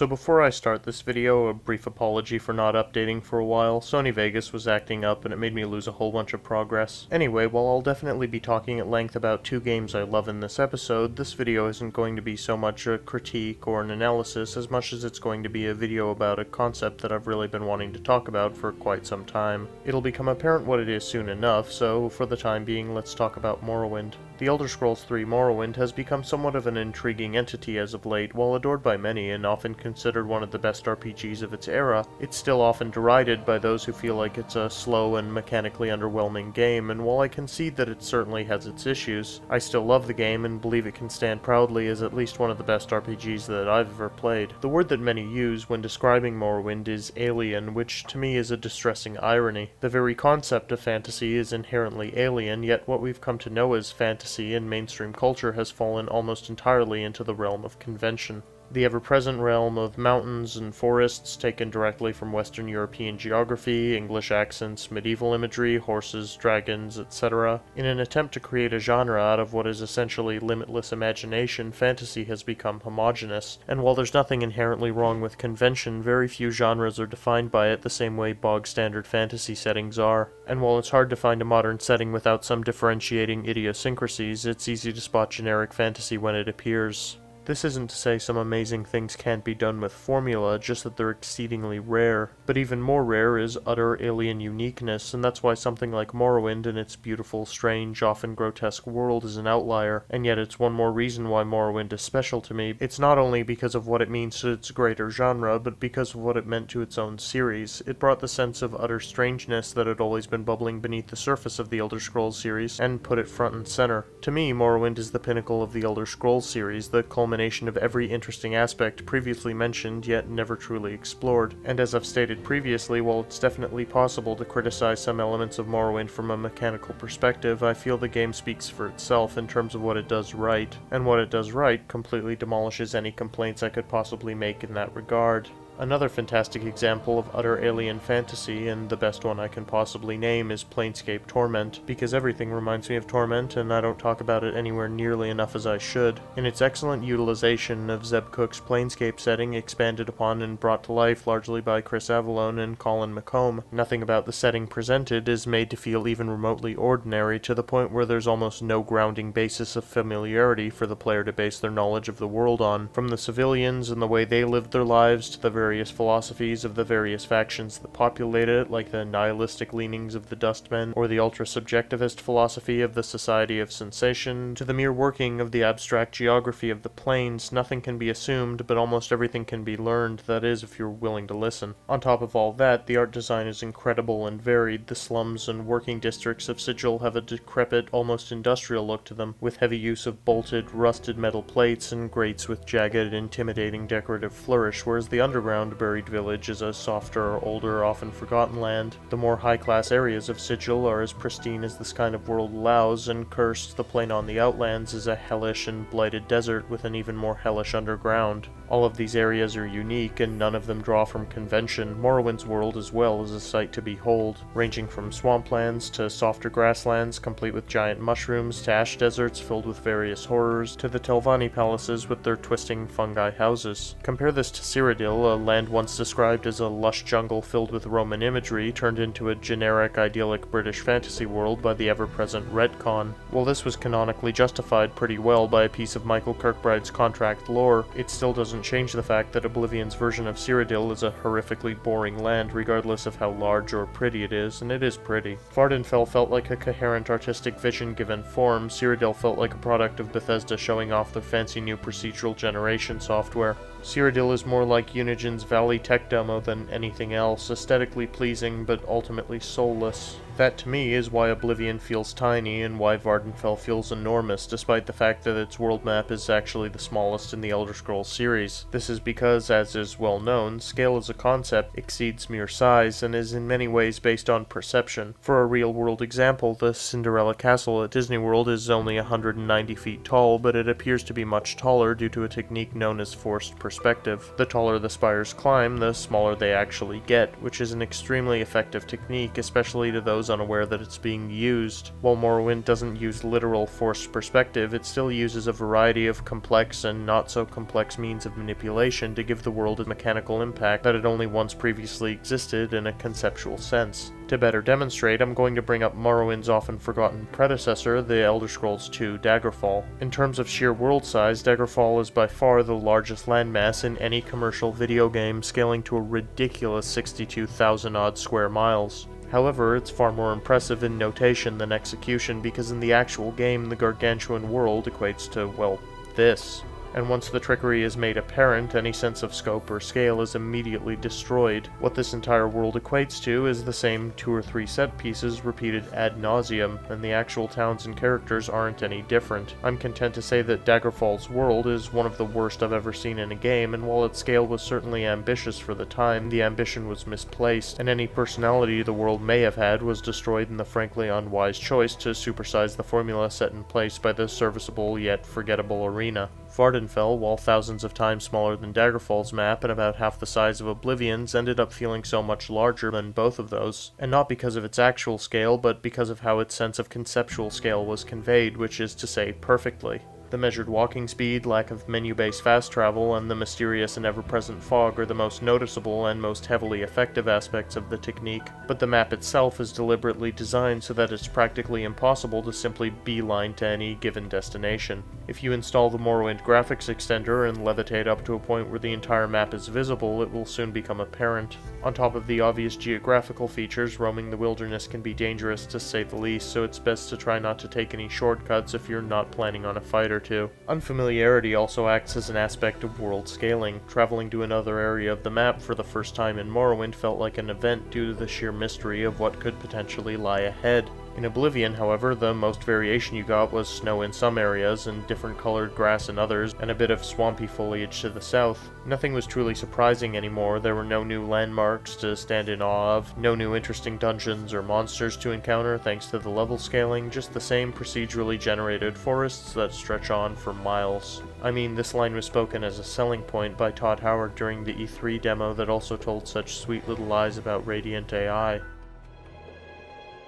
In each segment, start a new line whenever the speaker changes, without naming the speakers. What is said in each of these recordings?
So before I start this video, a brief apology for not updating for a while. Sony Vegas was acting up and it made me lose a whole bunch of progress. Anyway, while I'll definitely be talking at length about two games I love in this episode, this video isn't going to be so much a critique or an analysis as much as it's going to be a video about a concept that I've really been wanting to talk about for quite some time. It'll become apparent what it is soon enough, so for the time being, let's talk about Morrowind. The Elder Scrolls III Morrowind has become somewhat of an intriguing entity as of late. While adored by many and often considered one of the best RPGs of its era, it's still often derided by those who feel like it's a slow and mechanically underwhelming game, and while I concede that it certainly has its issues, I still love the game and believe it can stand proudly as at least one of the best RPGs that I've ever played. The word that many use when describing Morrowind is alien, which to me is a distressing irony. The very concept of fantasy is inherently alien, yet what we've come to know as fantasy in mainstream culture has fallen almost entirely into the realm of convention. The ever-present realm of mountains and forests taken directly from Western European geography, English accents, medieval imagery, horses, dragons, etc. In an attempt to create a genre out of what is essentially limitless imagination, fantasy has become homogeneous, and while there's nothing inherently wrong with convention, very few genres are defined by it the same way bog-standard fantasy settings are. And while it's hard to find a modern setting without some differentiating idiosyncrasies, it's easy to spot generic fantasy when it appears. This isn't to say some amazing things can't be done with formula, just that they're exceedingly rare. But even more rare is utter alien uniqueness, and that's why something like Morrowind and its beautiful, strange, often grotesque world is an outlier, and yet it's one more reason why Morrowind is special to me. It's not only because of what it means to its greater genre, but because of what it meant to its own series. It brought the sense of utter strangeness that had always been bubbling beneath the surface of the Elder Scrolls series, and put it front and center. To me, Morrowind is the pinnacle of the Elder Scrolls series, the culmination of every interesting aspect previously mentioned yet never truly explored. And as I've stated previously, while it's definitely possible to criticize some elements of Morrowind from a mechanical perspective, I feel the game speaks for itself in terms of what it does right, and what it does right completely demolishes any complaints I could possibly make in that regard. Another fantastic example of utter alien fantasy, and the best one I can possibly name, is Planescape Torment, because everything reminds me of Torment and I don't talk about it anywhere nearly enough as I should. In its excellent utilization of Zeb Cook's Planescape setting, expanded upon and brought to life largely by Chris Avallone and Colin McComb, nothing about the setting presented is made to feel even remotely ordinary, to the point where there's almost no grounding basis of familiarity for the player to base their knowledge of the world on. From the civilians and the way they lived their lives to the various philosophies of the various factions that populated it, like the nihilistic leanings of the Dustmen, or the ultra-subjectivist philosophy of the Society of Sensation, to the mere working of the abstract geography of the planes, nothing can be assumed, but almost everything can be learned, that is, if you're willing to listen. On top of all that, the art design is incredible and varied. The slums and working districts of Sigil have a decrepit, almost industrial look to them, with heavy use of bolted, rusted metal plates and grates with jagged, intimidating decorative flourish, whereas the underground buried village is a softer, older, often forgotten land. The more high-class areas of Sigil are as pristine as this kind of world allows, and cursed, the plain on the Outlands is a hellish and blighted desert with an even more hellish underground. All of these areas are unique, and none of them draw from convention. Morrowind's world as well is a sight to behold, ranging from swamplands to softer grasslands complete with giant mushrooms, to ash deserts filled with various horrors, to the Telvanni palaces with their twisting fungi houses. Compare this to Cyrodiil, a land once described as a lush jungle filled with Roman imagery, turned into a generic, idyllic British fantasy world by the ever-present retcon. While this was canonically justified pretty well by a piece of Michael Kirkbride's contract lore, it still doesn't change the fact that Oblivion's version of Cyrodiil is a horrifically boring land regardless of how large or pretty it is, and it is pretty. Vardenfell felt like a coherent artistic vision given form. Cyrodiil felt like a product of Bethesda showing off their fancy new procedural generation software. Cyrodiil is more like Unigen's Valley tech demo than anything else, aesthetically pleasing but ultimately soulless. That to me is why Oblivion feels tiny and why Vardenfell feels enormous, despite the fact that its world map is actually the smallest in the Elder Scrolls series. This is because, as is well known, scale as a concept exceeds mere size and is in many ways based on perception. For a real-world example, the Cinderella Castle at Disney World is only 190 feet tall, but it appears to be much taller due to a technique known as forced perception. perspective. The taller the spires climb, the smaller they actually get, which is an extremely effective technique, especially to those unaware that it's being used. While Morrowind doesn't use literal forced perspective, it still uses a variety of complex and not so complex means of manipulation to give the world a mechanical impact that had only once previously existed in a conceptual sense. To better demonstrate, I'm going to bring up Morrowind's often forgotten predecessor, the Elder Scrolls II Daggerfall. In terms of sheer world size, Daggerfall is by far the largest landmass in any commercial video game, scaling to a ridiculous 62,000 odd square miles. However, it's far more impressive in notation than execution, because in the actual game, the gargantuan world equates to, well, this. And once the trickery is made apparent, any sense of scope or scale is immediately destroyed. What this entire world equates to is the same 2 or 3 set pieces repeated ad nauseum, and the actual towns and characters aren't any different. I'm content to say that Daggerfall's world is one of the worst I've ever seen in a game, and while its scale was certainly ambitious for the time, the ambition was misplaced, and any personality the world may have had was destroyed in the frankly unwise choice to supersize the formula set in place by the serviceable yet forgettable arena. Vardenfell, while thousands of times smaller than Daggerfall's map and about half the size of Oblivion's, ended up feeling so much larger than both of those, and not because of its actual scale, but because of how its sense of conceptual scale was conveyed, which is to say, perfectly. The measured walking speed, lack of menu-based fast travel, and the mysterious and ever-present fog are the most noticeable and most heavily effective aspects of the technique, but the map itself is deliberately designed so that it's practically impossible to simply beeline to any given destination. If you install the Morrowind graphics extender and levitate up to a point where the entire map is visible, it will soon become apparent. On top of the obvious geographical features, roaming the wilderness can be dangerous to say the least, so it's best to try not to take any shortcuts if you're not planning on a fight or two. Unfamiliarity also acts as an aspect of world scaling. Traveling to another area of the map for the first time in Morrowind felt like an event due to the sheer mystery of what could potentially lie ahead. In Oblivion, however, the most variation you got was snow in some areas, and different colored grass in others, and a bit of swampy foliage to the south. Nothing was truly surprising anymore. There were no new landmarks to stand in awe of, no new interesting dungeons or monsters to encounter thanks to the level scaling, just the same procedurally generated forests that stretch on for miles. I mean, this line was spoken as a selling point by Todd Howard during the E3 demo that also told such sweet little lies about Radiant AI.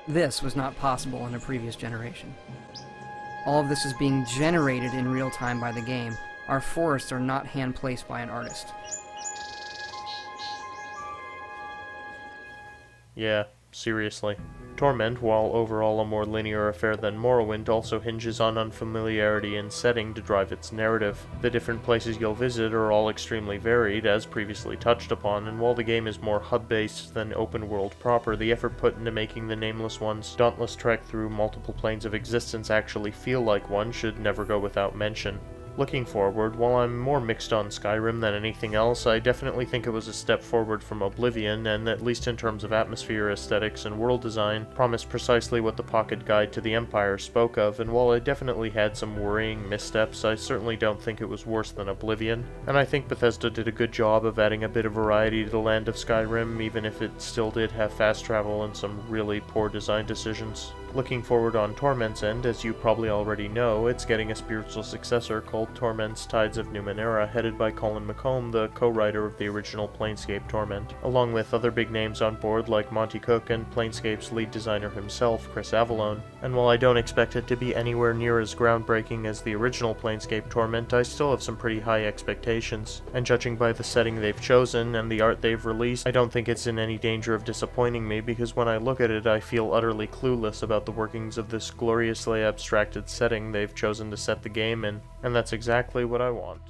This was not possible in a previous generation. All of this is being generated in real time by the game. Our forests are not hand-placed by an artist.
Yeah, seriously. Torment, while overall a more linear affair than Morrowind, also hinges on unfamiliarity in setting to drive its narrative. The different places you'll visit are all extremely varied, as previously touched upon, and while the game is more HUD-based than open-world proper, the effort put into making the Nameless One's dauntless trek through multiple planes of existence actually feel like one should never go without mention. Looking forward, while I'm more mixed on Skyrim than anything else, I definitely think it was a step forward from Oblivion, and at least in terms of atmosphere, aesthetics, and world design, promised precisely what the Pocket Guide to the Empire spoke of, and while it definitely had some worrying missteps, I certainly don't think it was worse than Oblivion, and I think Bethesda did a good job of adding a bit of variety to the land of Skyrim, even if it still did have fast travel and some really poor design decisions. Looking forward on Torment's end, as you probably already know, it's getting a spiritual successor called Torment's Tides of Numenera, headed by Colin McComb, the co-writer of the original Planescape Torment, along with other big names on board like Monty Cook and Planescape's lead designer himself, Chris Avallone. And while I don't expect it to be anywhere near as groundbreaking as the original Planescape Torment, I still have some pretty high expectations. And judging by the setting they've chosen and the art they've released, I don't think it's in any danger of disappointing me, because when I look at it, I feel utterly clueless about the workings of this gloriously abstracted setting they've chosen to set the game in, and that's exactly what I want.